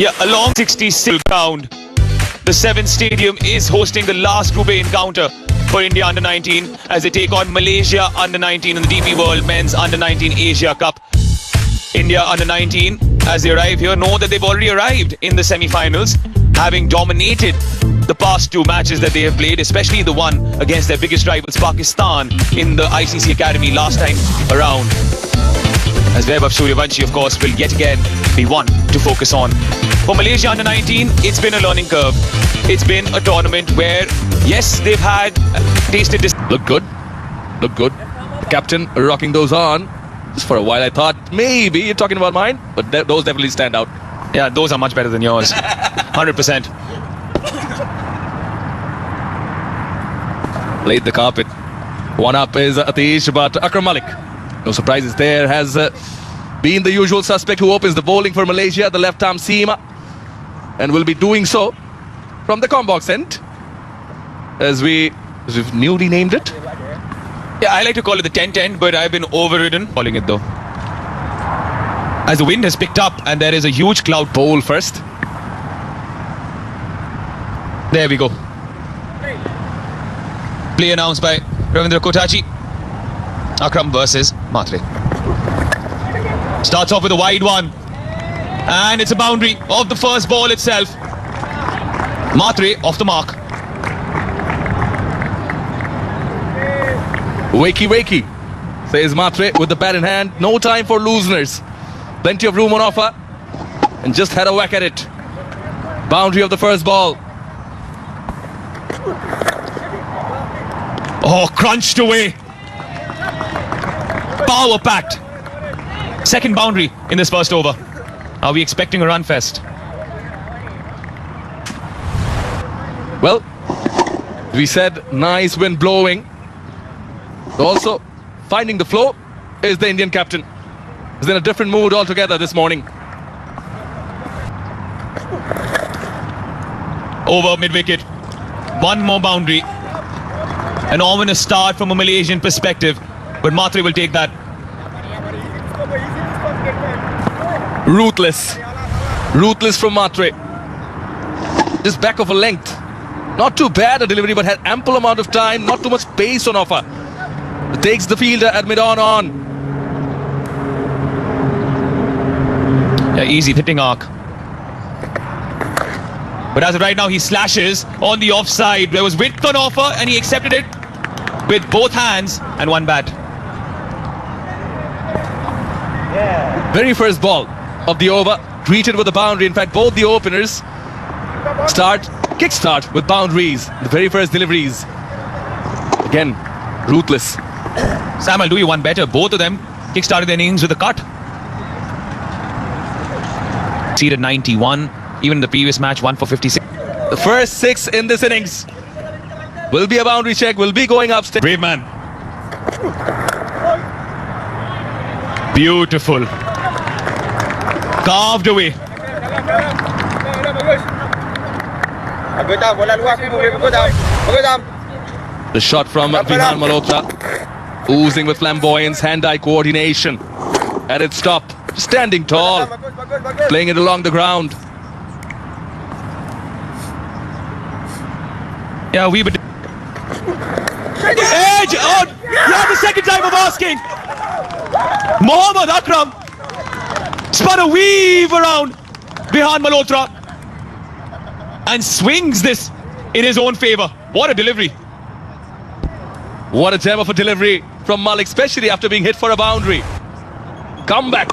Yeah, along 60 round, the 7th stadium is hosting the last Group A encounter for India under-19 as they take on Malaysia under-19 in the DP World Men's Under-19 Asia Cup. India under-19, as they arrive here, know that they've already arrived in the semi-finals, having dominated the past 2 matches that they have played, especially the one against their biggest rivals Pakistan in the ICC Academy last time around. As Vaibhav Suryavanshi, of course, will yet again be one to focus on. For Malaysia under-19, it's been a learning curve. It's been a tournament where, yes, they've had tasted this. Look good. Look good. Captain rocking those on. Just for a while I thought maybe you're talking about mine, but those definitely stand out. Yeah, those are much better than yours. 100%. Laid the carpet. One up is Atish, but Akram Malik, no surprises there, has been the usual suspect who opens the bowling for Malaysia, the left-arm seam, and will be doing so from the combox end, as we've newly named it. Yeah, I like to call it the 10-10, but I've been overridden calling it though. As the wind has picked up and there is a huge cloud. Bowl first. There we go. Play announced by Ravindra Kotachi. Akram versus Matre. Starts off with a wide one. And it's a boundary of the first ball itself. Matre off the mark. Wakey, wakey, says Matre with the bat in hand. No time for looseners. Plenty of room on offer. And just had a whack at it. Boundary of the first ball. Oh, crunched away. Power packed. Second boundary in this first over. Are we expecting a run fest? Well, we said nice wind blowing. Also, finding the flow is the Indian captain. He's in a different mood altogether this morning. Over mid-wicket. One more boundary. An ominous start from a Malaysian perspective, but Matre will take that. Ruthless. Ruthless from Matre. Just back of a length. Not too bad a delivery, but had ample amount of time. Not too much pace on offer. Takes the fielder at mid-on. Yeah, easy hitting arc. But as of right now, he slashes on the offside. There was width on offer and he accepted it with both hands and one bat. Very first ball of the over, greeted with a boundary. In fact, both the openers kickstart with boundaries. The very first deliveries. Again, ruthless. Sam, I'll do you one better. Both of them kick-started their innings with a cut. Seeded 91. Even in the previous match, 1 for 56. The first 6 in this innings will be a boundary check, will be going upstairs. Brave man. Beautiful. Carved away. The shot from Vihan Malhotra, oozing with flamboyance, hand-eye coordination. At its top, standing tall, playing it along the ground. Yeah, we would. Edge! Oh, yeah, the second time of asking. Mohammad Akram spun a weave around Vihan Malhotra and swings this in his own favor. What a delivery. What a gem of a delivery from Malik, especially after being hit for a boundary. Comeback.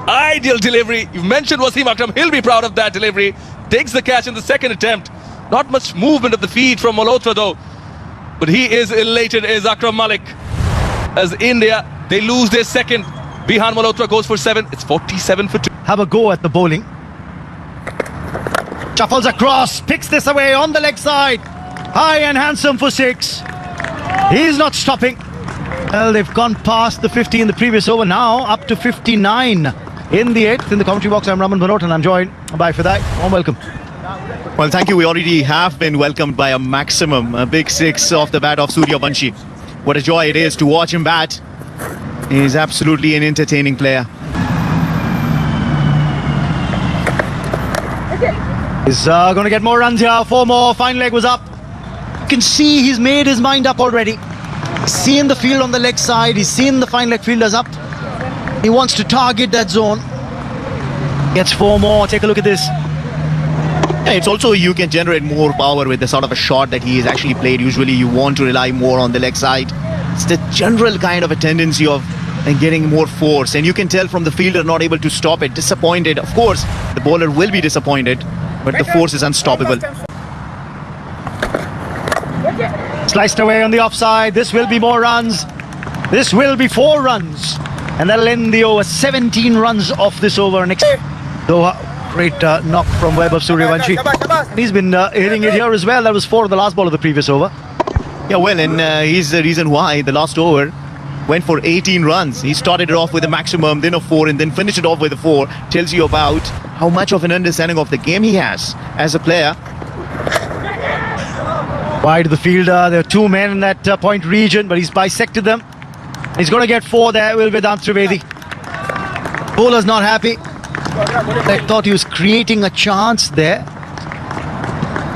Ideal delivery. You mentioned Wasim Akram. He'll be proud of that delivery. Takes the catch in the second attempt. Not much movement of the feet from Malhotra though. But he is elated, is Akram Malik. As India, they lose their second. Vihan Malhotra goes for 7. It's 47 for 2. Have a go at the bowling. Shuffles across, picks this away on the leg side. High and handsome for 6. He's not stopping. Well, they've gone past the 50 in the previous over. Now up to 59 in the 8th. In the commentary box, I'm Raman Bhanot and I'm joined by Fidai. Warm welcome. Well, thank you. We already have been welcomed by a big 6 off the bat of Suryavanshi. What a joy it is to watch him bat. He's absolutely an entertaining player. He's going to get more runs here. 4 more. Final leg was up. You can see he's made his mind up already. He's seen the field on the leg side. He's seen the final leg fielders up. He wants to target that zone. Gets 4 more. Take a look at this. Yeah, it's also you can generate more power with the sort of a shot that he has actually played. Usually you want to rely more on the leg side. It's the general kind of a tendency of getting more force, and you can tell from the fielder not able to stop it. Disappointed. Of course, the bowler will be disappointed, but the force is unstoppable. Sliced away on the offside. This will be more runs. This will be 4 runs. And that'll end the over. 17 runs off this over. Next, great knock from Webb of Suryavanshi. He's been hitting it here as well. That was 4 on the last ball of the previous over. Yeah, well, and he's the reason why the last over went for 18 runs. He started it off with a maximum, then a 4, and then finished it off with a 4. Tells you about how much of an understanding of the game he has as a player. Wide of the fielder. There are 2 men in that point region, but he's bisected them. He's going to get 4 there. Will be Vedant Trivedi. Bowler's not happy. I thought he was creating a chance there.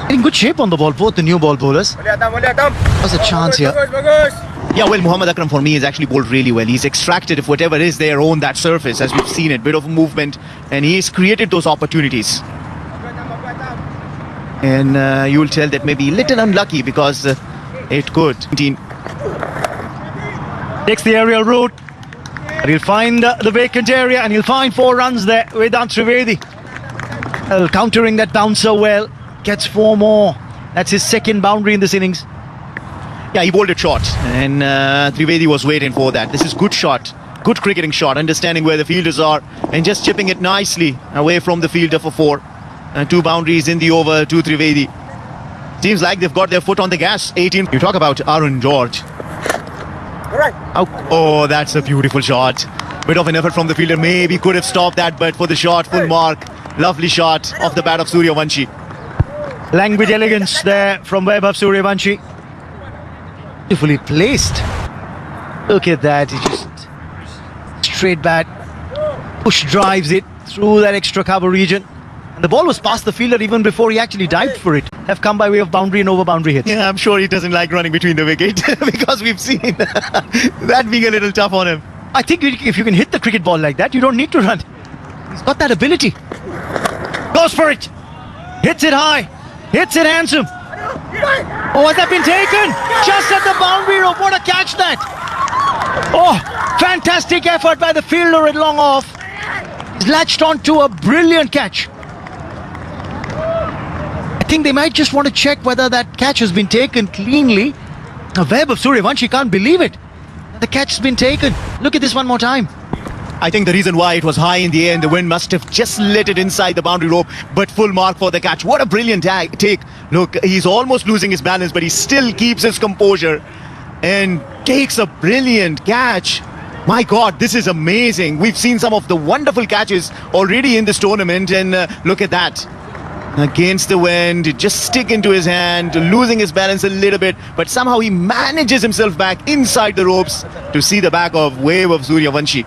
In good shape on the ball, both the new ball bowlers. There's a chance here. Yeah, well, Muhammad Akram for me has actually bowled really well. He's extracted if whatever is there on that surface, as we've seen it, bit of movement, and he's created those opportunities. And you will tell that maybe a little unlucky because it could. Takes the aerial route. And he'll find the vacant area, and he'll find 4 runs there. Vedant Trivedi countering that bouncer well. Gets 4 more. That's his 2nd boundary in this innings. Yeah, he bowled it short, and Trivedi was waiting for that. This is good shot, good cricketing shot, understanding where the fielders are and just chipping it nicely away from the fielder for 4. 2 boundaries in the over to Trivedi. Seems like they've got their foot on the gas. 18. You talk about Arun George. Oh, that's a beautiful shot. Bit of an effort from the fielder. Maybe could have stopped that, but for the shot, full mark. Lovely shot off the bat of Suryavanshi. Language elegance there from Webb of Suryavanshi. Beautifully placed. Look at that. He just straight bat. Push drives it through that extra cover region. And the ball was past the fielder even before he actually dived for it. Have come by way of boundary and over boundary hits. Yeah, I'm sure he doesn't like running between the wicket because we've seen that being a little tough on him. I think if you can hit the cricket ball like that, you don't need to run. He's got that ability. Goes for it. Hits it high. Hits it handsome. Oh, has that been taken? Just at the boundary rope. What a catch that. Oh, fantastic effort by the fielder at long off. He's latched onto a brilliant catch. I think they might just want to check whether that catch has been taken cleanly. The Webb of Suryavanshi can't believe it. The catch has been taken. Look at this one more time. I think the reason why it was high in the air and the wind must have just let it inside the boundary rope, but full mark for the catch. What a brilliant take. Look, he's almost losing his balance, but he still keeps his composure and takes a brilliant catch. My God, this is amazing. We've seen some of the wonderful catches already in this tournament, and look at that. Against the wind, just stick into his hand, losing his balance a little bit, but somehow he manages himself back inside the ropes to see the back of Webb of Suryavanshi.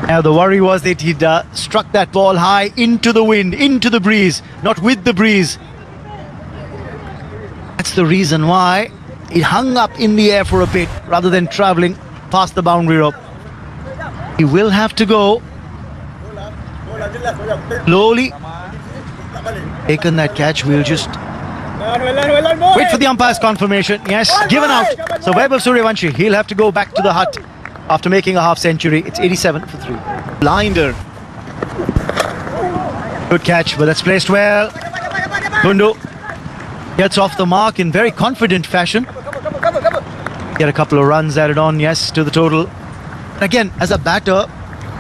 Now the worry was that he'd struck that ball high into the wind, into the breeze, not with the breeze. That's the reason why it hung up in the air for a bit rather than travelling past the boundary rope. He will have to go slowly. Taken that catch, we'll just wait for the umpire's confirmation. Yes, given out. So Webb of Suryavanshi, he'll have to go back to the hut after making a half century. It's 87 for 3. Blinder. Good catch, but that's placed well. Kundu gets off the mark in very confident fashion. Get a couple of runs added on, yes, to the total. Again, as a batter,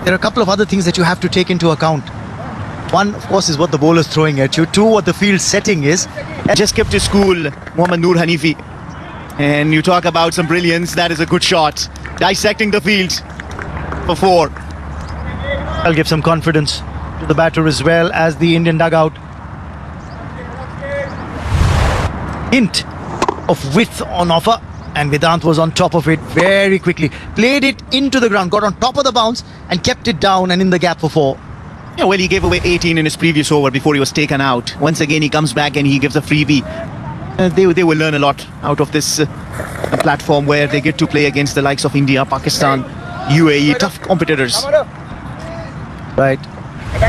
there are a couple of other things that you have to take into account. One, of course, is what the bowler's throwing at you. 2, what the field setting is. Just kept his cool, Mohammad Noor Hanifi. And you talk about some brilliance, that is a good shot. Dissecting the field for 4. I'll give some confidence to the batter as well as the Indian dugout. Hint of width on offer, and Vedant was on top of it very quickly. Played it into the ground, got on top of the bounce and kept it down and in the gap for 4. Yeah, well, he gave away 18 in his previous over before he was taken out. Once again, he comes back and he gives a freebie. They will learn a lot out of this platform where they get to play against the likes of India, Pakistan, UAE, tough competitors. Right.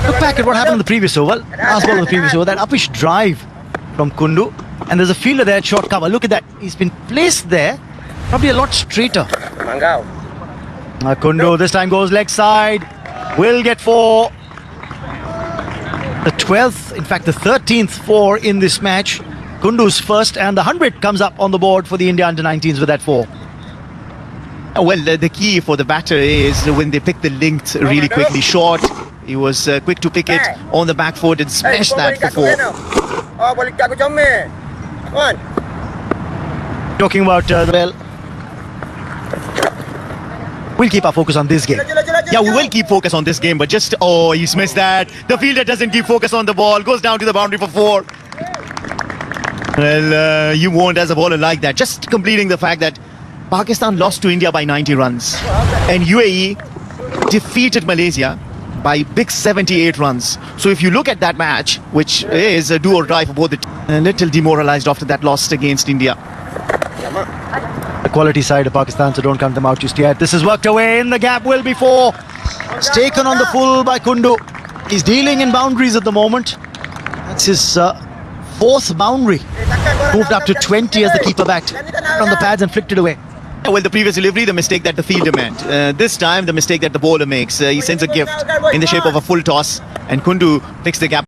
Look back at what happened in the previous over. Last ball of the previous over. That uppish drive from Kundu. And there's a fielder there at short cover. Look at that. He's been placed there. Probably a lot straighter. Kundu this time goes leg side. Will get 4. The 12th, in fact the 13th 4 in this match. Kundu's first, and the 100 comes up on the board for the India under-19s with that 4. Well, the key for the batter is when they pick the length really quickly. Short, he was quick to pick it on the back foot and smash that for 4. Talking about we'll keep our focus on this game. Yeah, we will keep focus on this game, but just, he's missed that. The fielder doesn't keep focus on the ball, goes down to the boundary for 4. Well, you won't as a bowler like that. Just completing the fact that Pakistan lost to India by 90 runs. And UAE defeated Malaysia by big 78 runs. So if you look at that match, which is a do or die for both the teams, a little demoralized after that loss against India. The quality side of Pakistan, so don't count them out just yet. This is worked away in the gap, will be 4. It's taken on the full by Kundu. He's dealing in boundaries at the moment. That's his 4th boundary. Moved up to 20 as the keeper backed on the pads and flicked it away. Well, the previous delivery, the mistake that the fielder meant. This time, the mistake that the bowler makes. He sends a gift in the shape of a full toss, and Kundu picks the gap.